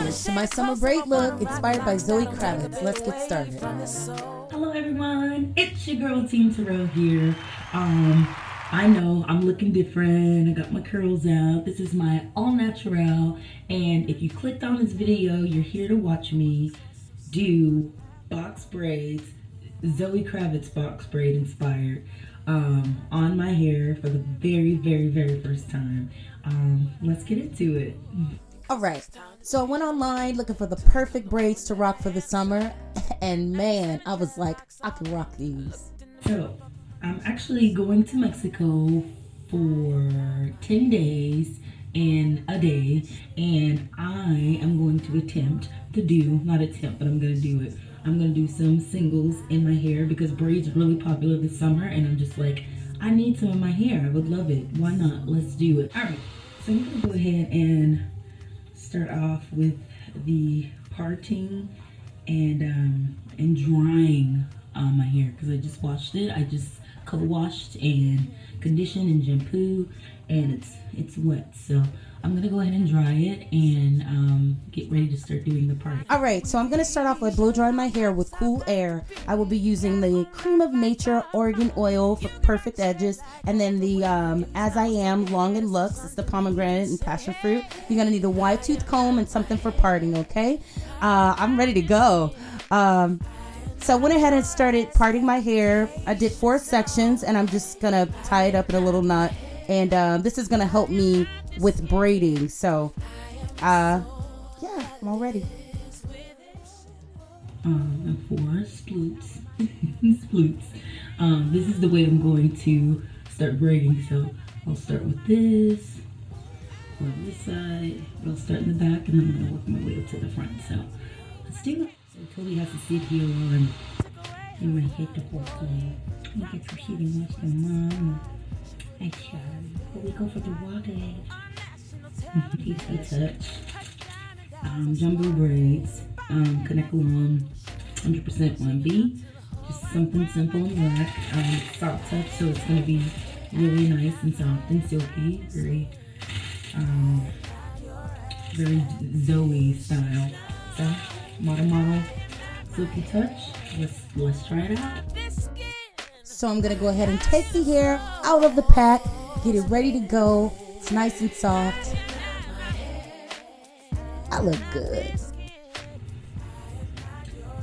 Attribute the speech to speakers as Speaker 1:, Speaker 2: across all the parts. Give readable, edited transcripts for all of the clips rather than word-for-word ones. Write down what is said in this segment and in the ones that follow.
Speaker 1: to my summer braid look inspired by Zoe Kravitz. Let's get started.
Speaker 2: Hello everyone, it's your girl Team Terrill here. I know I'm looking different. I got my curls out. This is my all natural, and if you clicked on this video, you're here to watch me do box braids, Zoe Kravitz box braid inspired, on my hair for the very first time. Let's get into it.
Speaker 1: Alright, so I went online looking for the perfect braids to rock for the summer, and man, I was like, I can rock these.
Speaker 2: So, I'm actually going to Mexico for 10 days and a day, and I am going to attempt to do, not attempt, but I'm going to do it. I'm going to do some singles in my hair because braids are really popular this summer, and I'm just like, I need some in my hair. I would love it. Why not? Let's do it. Alright, so I'm going to go ahead and start off with the parting and drying my hair because I just washed it. I just co-washed and conditioned and shampoo, and it's wet. So I'm gonna go ahead and dry it and get ready to start doing the part.
Speaker 1: All right, so I'm gonna start off by blow drying my hair with cool air. I will be using the Cream of Nature Oregon Oil for perfect edges, and then the As I Am Long and Luxe. It's the pomegranate and passion fruit. You're gonna need a wide tooth comb and something for parting. Okay, I'm ready to go. So I went ahead and started parting my hair. I did 4 sections, and I'm just gonna tie it up in a little knot. And this is gonna help me with braiding. So, yeah, I'm all ready.
Speaker 2: And 4 sploots. Sploots. This is the way I'm going to start braiding. So I'll start with this, on this side, but I'll start in the back, and then I'm gonna work my way up to the front. So let's do it. So Toby has to sit here while I'm in my head to work me. Look at some shit and watch the mom. I try. But we go for the water. Peaceful touch. Jumbo braids. Connect along 100% 1B. Just something simple and black. Soft touch, so it's gonna be really nice and soft and silky. Very Zoe style. So model silky touch. Let's try it out.
Speaker 1: So I'm gonna go ahead and take the hair out of the pack, get it ready to go. It's nice and soft. I look good.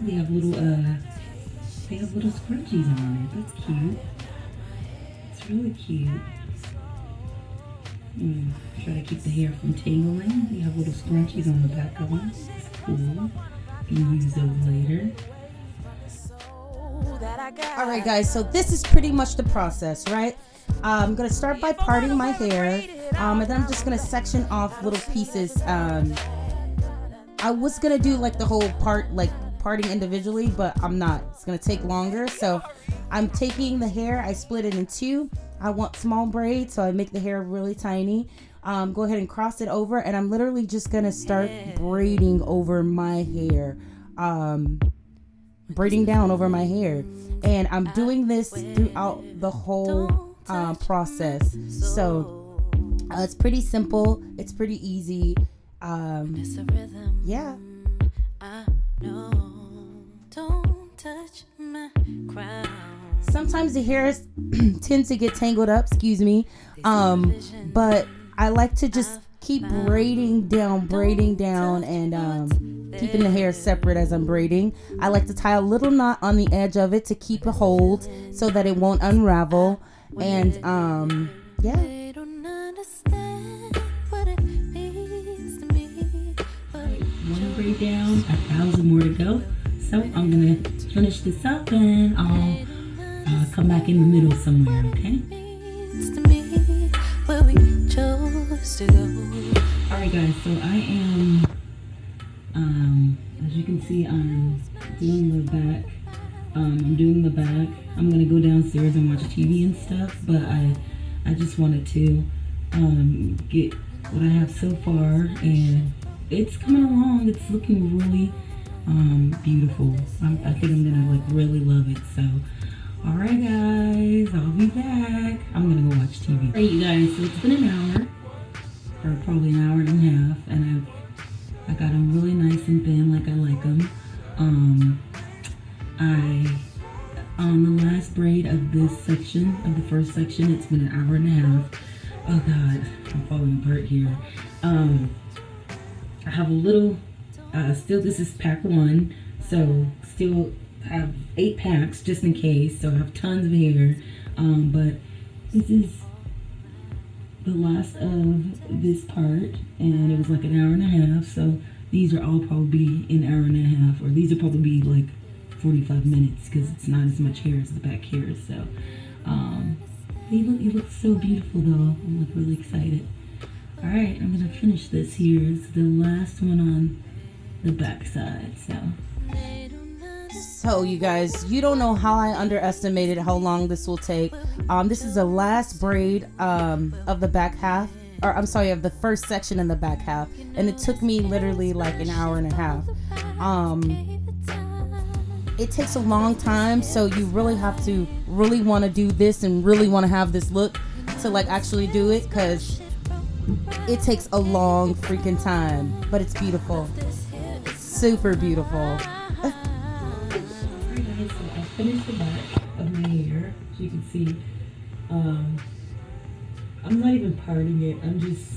Speaker 2: They have little scrunchies on it. That's cute. It's really cute. Try to keep the hair from tangling. They have little scrunchies on the back of them. It's cool. You can use those later.
Speaker 1: Alright guys, so this is pretty much the process, right? I'm going to start by parting my hair, and then I'm just going to section off little pieces. I was going to do like the whole part, like parting individually, but I'm not. It's going to take longer, so I'm taking the hair, I split it in 2. I want small braids, so I make the hair really tiny. Go ahead and cross it over, and I'm literally just going to start braiding over my hair. Braiding down over my hair, and I'm doing this throughout the whole process. So it's pretty simple, it's pretty easy. Yeah. Sometimes the hairs tend to get tangled up, excuse me, but I like to just keep braiding down and keeping the hair separate as I'm braiding. I like to tie a little knot on the edge of it to keep a hold so that it won't unravel. And yeah.
Speaker 2: One braid down, 1,000 more to go. So I'm gonna finish this up, and I'll come back in the middle somewhere. Okay. Alright guys, so I am, as you can see, I'm doing the back. I'm doing the back. I'm gonna go downstairs and watch TV and stuff, but I just wanted to get what I have so far, and it's coming along. It's looking really beautiful. I think I'm gonna like really love it. So alright guys, I'll be back. I'm gonna go watch TV. Alright you guys, so it's been an hour, or probably an hour and a half, and I got them really nice and thin like I like them. On the last braid of this section, of the first section, it's been an hour and a half. Oh God, I'm falling apart here. I have a little, still this is pack 1, so still have 8 packs just in case, so I have tons of hair. But this is the last of this part, and it was like an hour and a half, so these are all probably an hour and a half, or these are probably like 45 minutes because it's not as much hair as the back hair. So it looks so beautiful though. I'm like really excited. All right, I'm gonna finish this here. It's the last one on the back side.
Speaker 1: So you guys, you don't know how I underestimated how long this will take. This is the last braid of the back half, or I'm sorry, of the first section in the back half, and it took me literally like an hour and a half. It takes a long time, so you really have to really want to do this and really want to have this look to like actually do it, because it takes a long freaking time, but it's beautiful, super beautiful.
Speaker 2: Alright guys, so I finished the back of my hair. As you can see, I'm not even parting it. I'm just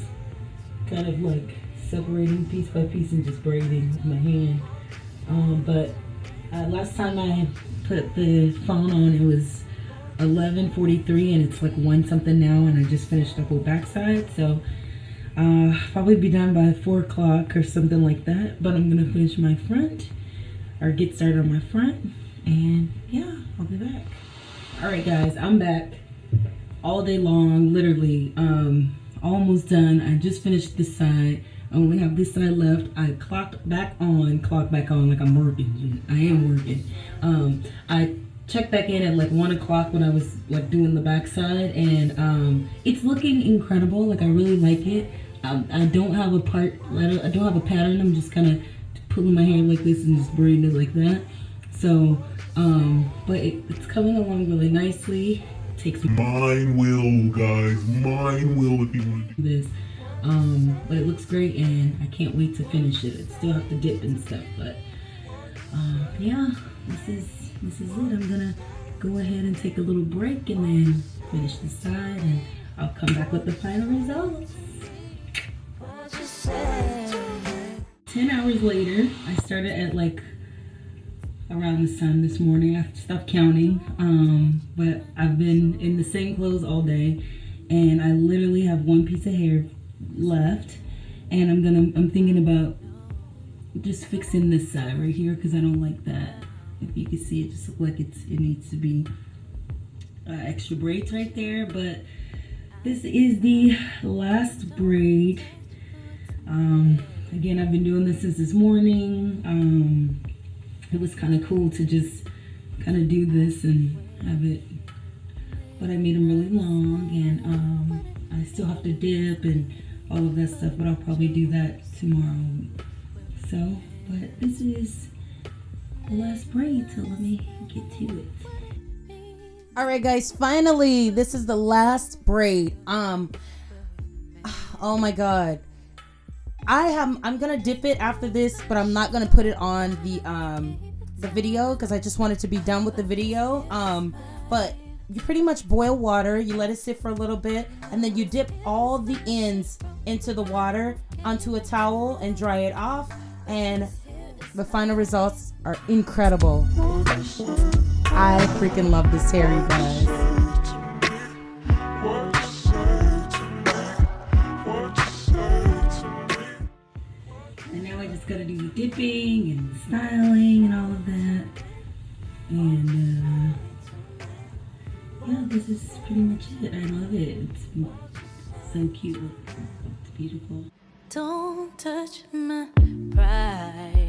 Speaker 2: kind of like separating piece by piece and just braiding with my hand. But last time I put the phone on, it was 11:43, and it's like 1 something now, and I just finished the whole backside. So probably be done by 4 o'clock or something like that. But I'm gonna finish my front, or get started on my front, and yeah, I'll be back. All right guys, I'm back all day long, literally almost done. I just finished this side. I only have this side left. I clocked back on like I'm working. I am working. I checked back in at like 1 o'clock when I was like doing the back side, and it's looking incredible. Like I really like it. I don't have a I don't have a pattern. I'm just kind of pulling my hair like this and just braiding it like that. So but it's coming along really nicely. It takes
Speaker 3: mine will, guys, mine will if you want to do
Speaker 2: this. But it looks great, and I can't wait to finish it. I still have to dip and stuff, but yeah, this is it. I'm gonna go ahead and take a little break and then finish the side, and I'll come back with the final results. 10 hours later, I started at like around this time this morning. I stopped counting, but I've been in the same clothes all day, and I literally have 1 piece of hair left, and I'm thinking about just fixing this side right here, because I don't like that. If you can see, it just looks like it needs to be extra braids right there. But this is the last braid. Again, I've been doing this since this morning. It was kind of cool to just kind of do this and have it, but I made them really long, and I still have to dip and all of that stuff, but I'll probably do that tomorrow. So, but this is the last braid, so let me get to it.
Speaker 1: All right guys, finally, this is the last braid. Oh my god, I'm gonna dip it after this, but I'm not gonna put it on the video because I just wanted to be done with the video. But you pretty much boil water, you let it sit for a little bit, and then you dip all the ends into the water onto a towel and dry it off, and the final results are incredible. I freaking love this hair, you guys.
Speaker 2: And now I just gotta do the dipping and the styling and all of that. And yeah, this is pretty much it. I love it. It's so cute. It's beautiful.
Speaker 4: Don't touch my pride.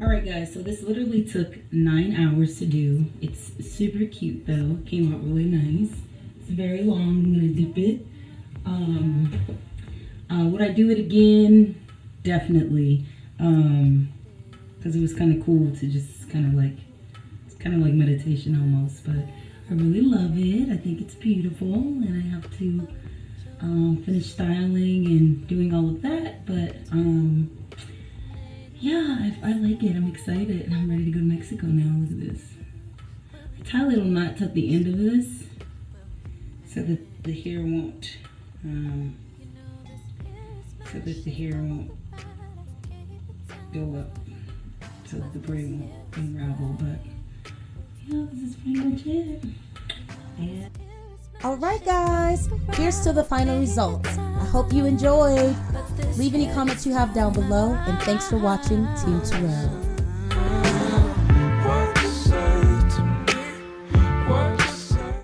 Speaker 2: Alright guys, so this literally took 9 hours to do. It's super cute though. Came out really nice. It's very long. I'm gonna dip it. Would I do it again? Definitely. Because it was kind of cool to just kind of like, it's kind of like meditation almost, but I really love it. I think it's beautiful, and I have to finish styling and doing all of that, but yeah, I like it. I'm excited and I'm ready to go to Mexico now. Look at this. I tie little knots at the end of this so that the hair won't, go up, so that the braid won't unravel. But yeah, this is pretty much it. And
Speaker 1: Alright guys, here's to the final result. I hope you enjoyed. Leave any comments you have down below, and thanks for watching Team Terrill.